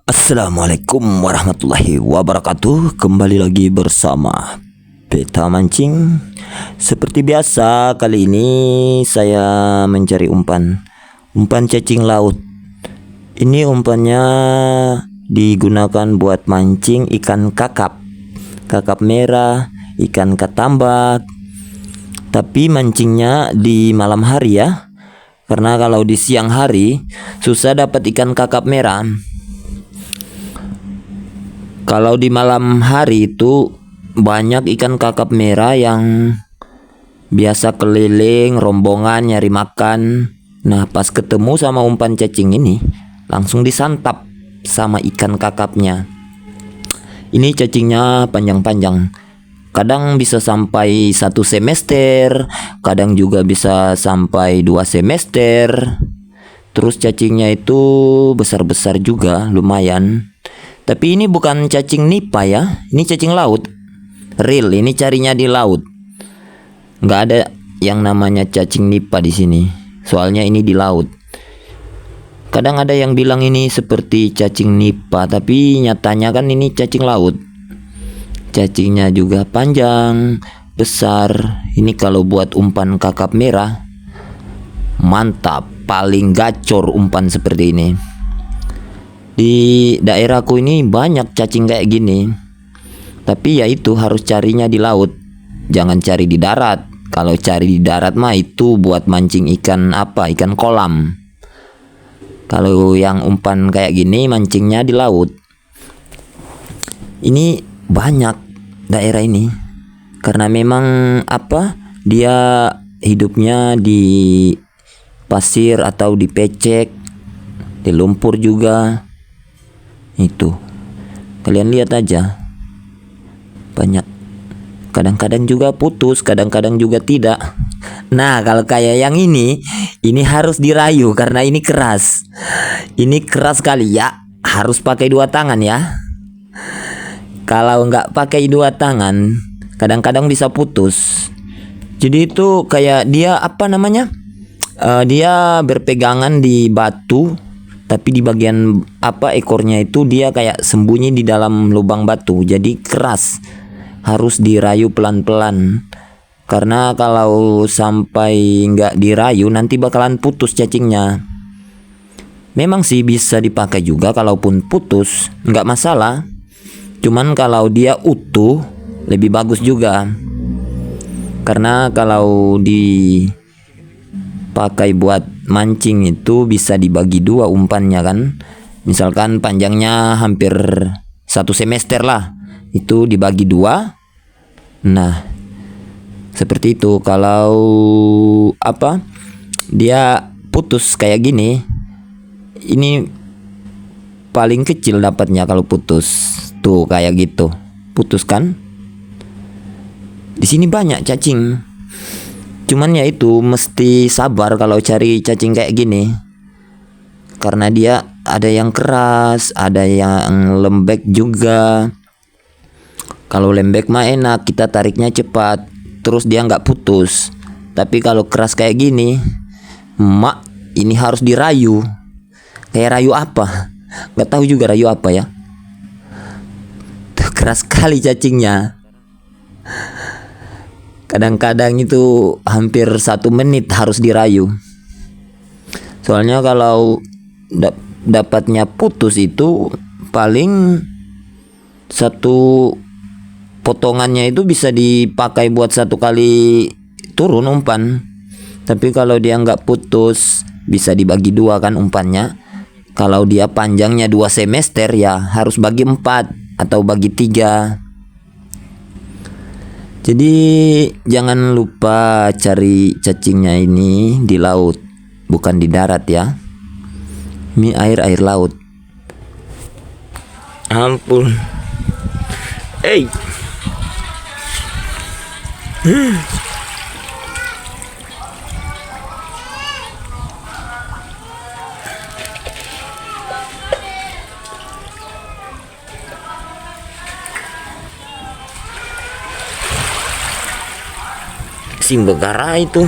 Assalamualaikum warahmatullahi wabarakatuh. Kembali lagi bersama Beta Mancing. Seperti biasa, kali ini saya mencari umpan cacing laut. Ini umpannya digunakan buat mancing ikan kakap merah, ikan katambak. Tapi mancingnya di malam hari ya, karena kalau di siang hari susah dapat ikan kakap merah. Kalau di malam hari itu banyak ikan kakap merah yang biasa keliling rombongan nyari makan. Nah, pas ketemu sama umpan cacing ini, langsung disantap sama ikan kakapnya. Ini cacingnya panjang-panjang. Kadang bisa sampai 1 semester, kadang juga bisa sampai 2 semester. Terus cacingnya itu besar-besar juga, lumayan. Tapi ini bukan cacing nipa ya, ini cacing laut. Real, ini carinya di laut. Nggak ada yang namanya cacing nipa di sini. Soalnya ini di laut. Kadang ada yang bilang ini seperti cacing nipa, tapi nyatanya kan ini cacing laut. Cacingnya juga panjang, besar. Ini kalau buat umpan kakap merah, mantap, paling gacor umpan seperti ini. Di daerahku ini banyak cacing kayak gini. Tapi ya itu harus carinya di laut. Jangan cari di darat. Kalau cari di darat mah itu buat mancing ikan ikan kolam. Kalau yang umpan kayak gini mancingnya di laut. Ini banyak daerah ini. Karena memang dia hidupnya di pasir atau di pecek, di lumpur juga. Itu kalian lihat aja, banyak. Kadang-kadang juga putus, kadang-kadang juga tidak. Nah, kalau kayak yang ini harus dirayu karena ini keras. Ini keras kali ya, harus pakai 2 tangan ya. Kalau nggak pakai 2 tangan, kadang-kadang bisa putus. Jadi itu kayak dia dia berpegangan di batu. Tapi di bagian ekornya itu dia kayak sembunyi di dalam lubang batu. Jadi keras. Harus dirayu pelan-pelan. Karena kalau sampai nggak dirayu nanti bakalan putus cacingnya. Memang sih bisa dipakai juga kalaupun putus, nggak masalah. Cuman kalau dia utuh lebih bagus juga. Karena kalau dipakai buat mancing itu bisa dibagi 2 umpannya kan. Misalkan panjangnya hampir 1 semester lah, itu dibagi 2. Nah, seperti itu. Kalau dia putus kayak gini, ini paling kecil dapatnya kalau putus. Tuh kayak gitu. Putus kan? Di sini banyak cacing. Cuman ya itu mesti sabar kalau cari cacing kayak gini. Karena dia ada yang keras, ada yang lembek juga. Kalau lembek mah enak, kita tariknya cepat, terus dia nggak putus. Tapi kalau keras kayak gini, ini harus dirayu. Kayak rayu apa? Nggak tahu juga rayu apa ya. Tuh, keras sekali cacingnya. Kadang-kadang itu hampir 1 menit harus dirayu. Soalnya kalau dapatnya putus itu paling 1 potongannya itu bisa dipakai buat 1 kali turun umpan. Tapi kalau dia nggak putus bisa dibagi 2 kan umpannya. Kalau dia panjangnya 2 semester ya harus bagi 4 atau bagi 3. Jadi jangan lupa cari cacingnya ini di laut, bukan di darat ya. Ini air laut. Ampun. Simbegara itu.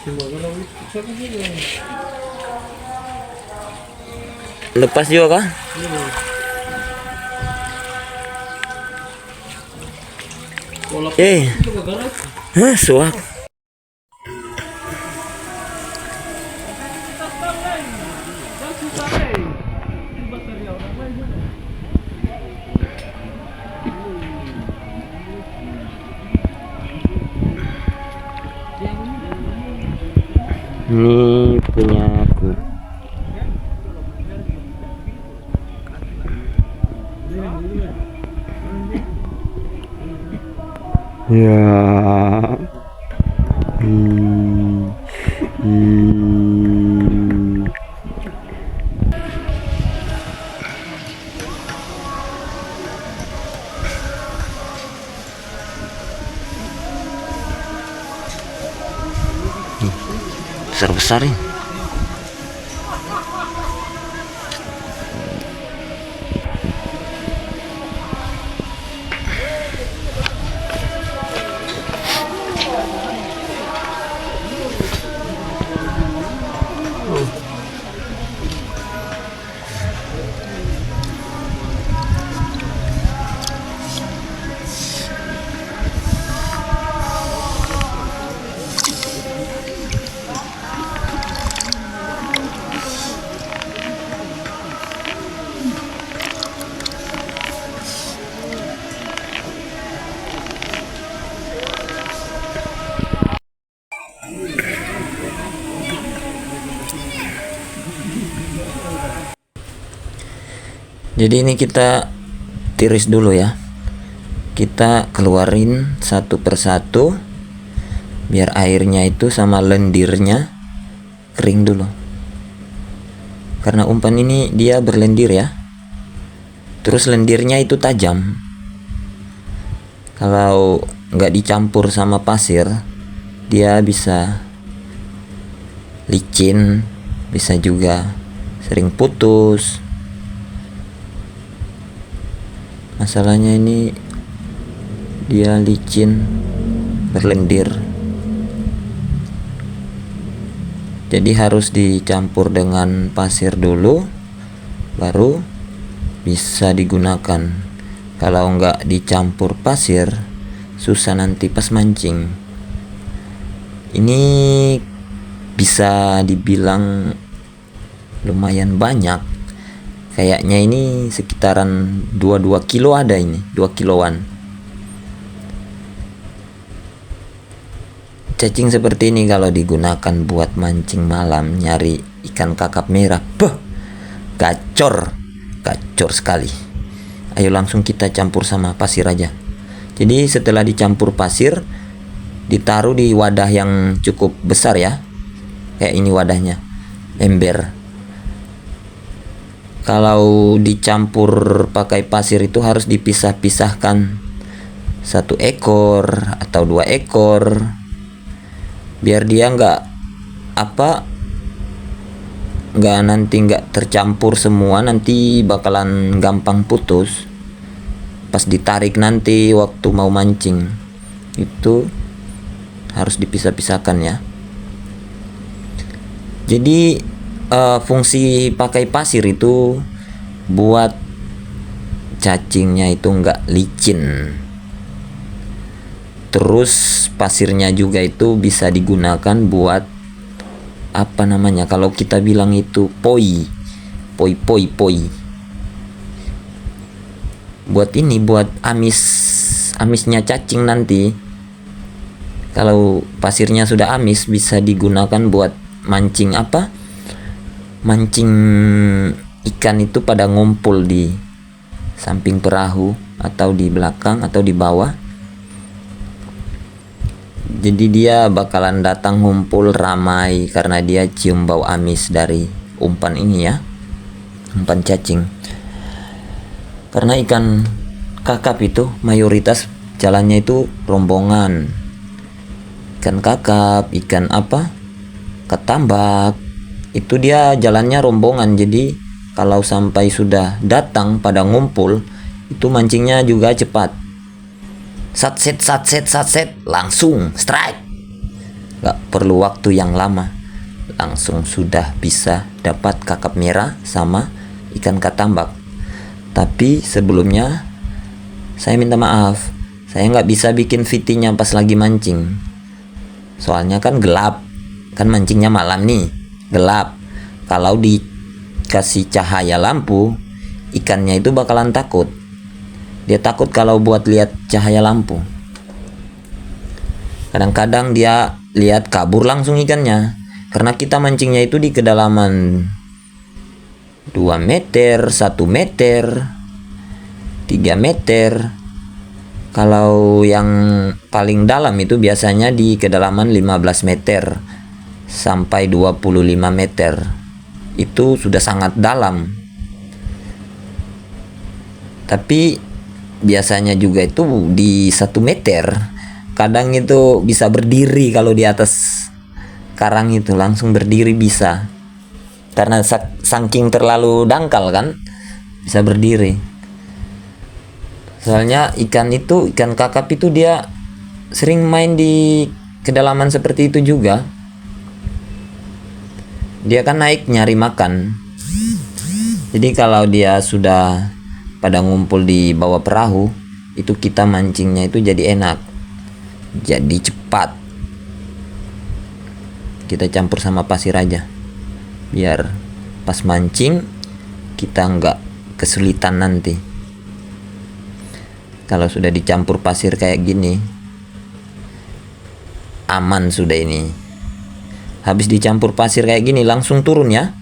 Simbagara itu Lepas juga kah? Suak. Ini punya aku. Ya. Besar-besar ini. Jadi ini kita tiris dulu ya. Kita keluarin satu persatu biar airnya itu sama lendirnya kering dulu. Karena umpan ini dia berlendir ya. Terus lendirnya itu tajam. Kalau nggak dicampur sama pasir, dia bisa licin, bisa juga sering putus. Masalahnya ini dia licin, berlendir. Jadi harus dicampur dengan pasir dulu, baru bisa digunakan. Kalau nggak dicampur pasir, susah nanti pas mancing. Ini bisa dibilang lumayan banyak. Kayaknya ini sekitaran 22 kilo ada ini, 2 kiloan. Cacing seperti ini kalau digunakan buat mancing malam, nyari ikan kakap merah, gacor sekali. Ayo langsung kita campur sama pasir aja. Jadi setelah dicampur pasir, ditaruh di wadah yang cukup besar ya. Kayak ini wadahnya, ember. Kalau dicampur pakai pasir itu harus dipisah-pisahkan 1 ekor atau 2 ekor biar dia nanti nggak tercampur semua, nanti bakalan gampang putus pas ditarik nanti waktu mau mancing. Itu harus dipisah-pisahkan ya. Jadi fungsi pakai pasir itu buat cacingnya itu nggak licin. Terus pasirnya juga itu bisa digunakan buat kalau kita bilang itu poi. Buat amisnya cacing nanti. Kalau pasirnya sudah amis, bisa digunakan buat mancing mancing ikan itu pada ngumpul di samping perahu atau di belakang atau di bawah. Jadi dia bakalan datang ngumpul ramai karena dia cium bau amis dari umpan ini ya, umpan cacing. Karena ikan kakap itu mayoritas jalannya itu rombongan. Ikan kakap, ikan ketambak, itu dia jalannya rombongan. Jadi kalau sampai sudah datang pada ngumpul, itu mancingnya juga cepat. Satset langsung strike. Gak perlu waktu yang lama, langsung sudah bisa dapat kakap merah sama ikan katambak. Tapi sebelumnya saya minta maaf, saya nggak bisa bikin VT-nya pas lagi mancing. Soalnya kan gelap, kan mancingnya malam nih, gelap. Kalau dikasih cahaya lampu, ikannya itu bakalan takut. Dia takut kalau buat lihat cahaya lampu. Kadang-kadang dia lihat kabur langsung ikannya. Karena kita mancingnya itu di kedalaman 2 meter, 1 meter, 3 meter. Kalau yang paling dalam itu biasanya di kedalaman 15 meter sampai 25 meter. Itu sudah sangat dalam. Tapi biasanya juga itu di 1 meter. Kadang itu bisa berdiri kalau di atas karang itu langsung berdiri bisa. Karena saking terlalu dangkal kan, bisa berdiri. Soalnya ikan kakap itu dia sering main di kedalaman seperti itu juga. Dia kan naik nyari makan. Jadi kalau dia sudah pada ngumpul di bawah perahu, itu kita mancingnya itu jadi enak, jadi cepat. Kita campur sama pasir aja, biar pas mancing kita nggak kesulitan nanti. Kalau sudah dicampur pasir kayak gini, aman sudah ini. Habis dicampur pasir kayak gini langsung turun ya.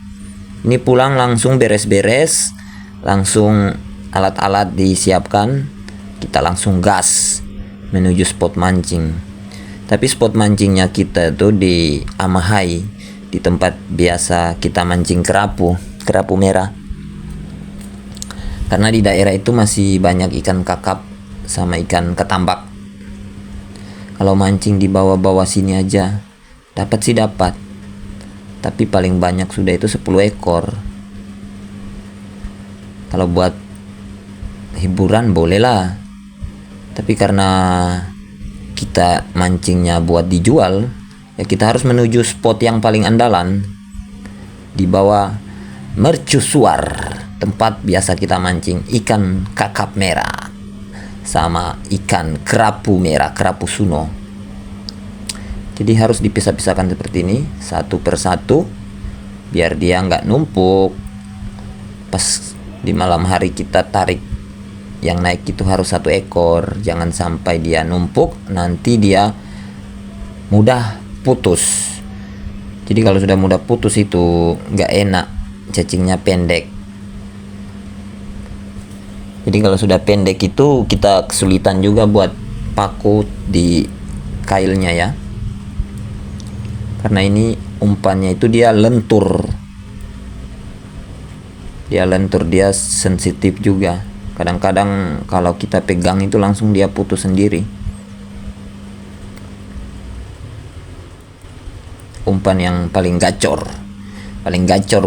Ini pulang langsung beres-beres, langsung alat-alat disiapkan, kita langsung gas menuju spot mancing. Tapi spot mancingnya kita tuh di Amahai, di tempat biasa kita mancing kerapu merah. Karena di daerah itu masih banyak ikan kakap sama ikan ketambak. Kalau mancing di bawah-bawah sini aja dapat, tapi paling banyak sudah itu 10 ekor. Kalau buat hiburan boleh lah, tapi karena kita mancingnya buat dijual, ya kita harus menuju spot yang paling andalan di bawah mercusuar, tempat biasa kita mancing ikan kakap merah sama ikan kerapu merah, kerapu suno. Jadi harus dipisah-pisahkan seperti ini, satu persatu, biar dia nggak numpuk. Pas di malam hari kita tarik, yang naik itu harus 1 ekor, jangan sampai dia numpuk, nanti dia mudah putus. Jadi kalau sudah mudah putus itu nggak enak, cacingnya pendek. Jadi kalau sudah pendek itu kita kesulitan juga buat paku di kailnya ya. Karena ini umpannya itu dia lentur. Dia sensitif juga. Kadang-kadang kalau kita pegang itu langsung dia putus sendiri. Umpan yang paling gacor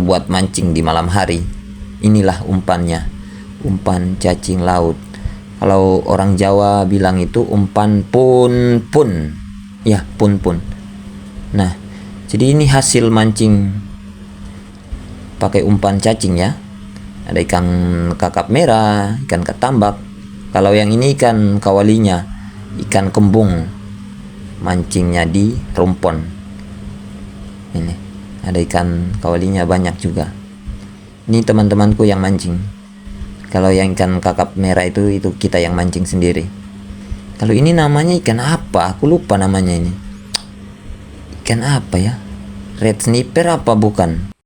buat mancing di malam hari. Inilah umpannya, umpan cacing laut. Kalau orang Jawa bilang itu umpan pun. Ya, pun. Nah, jadi ini hasil mancing pakai umpan cacing ya. Ada ikan kakap merah, ikan katambak. Kalau yang ini ikan kawalinya, ikan kembung. Mancingnya di rumpon. Ini ada ikan kawalinya banyak juga. Ini teman-temanku yang mancing. Kalau yang ikan kakap merah itu kita yang mancing sendiri. Kalau ini namanya ikan apa? Aku lupa namanya ini. Ikan apa ya? Red snapper apa bukan?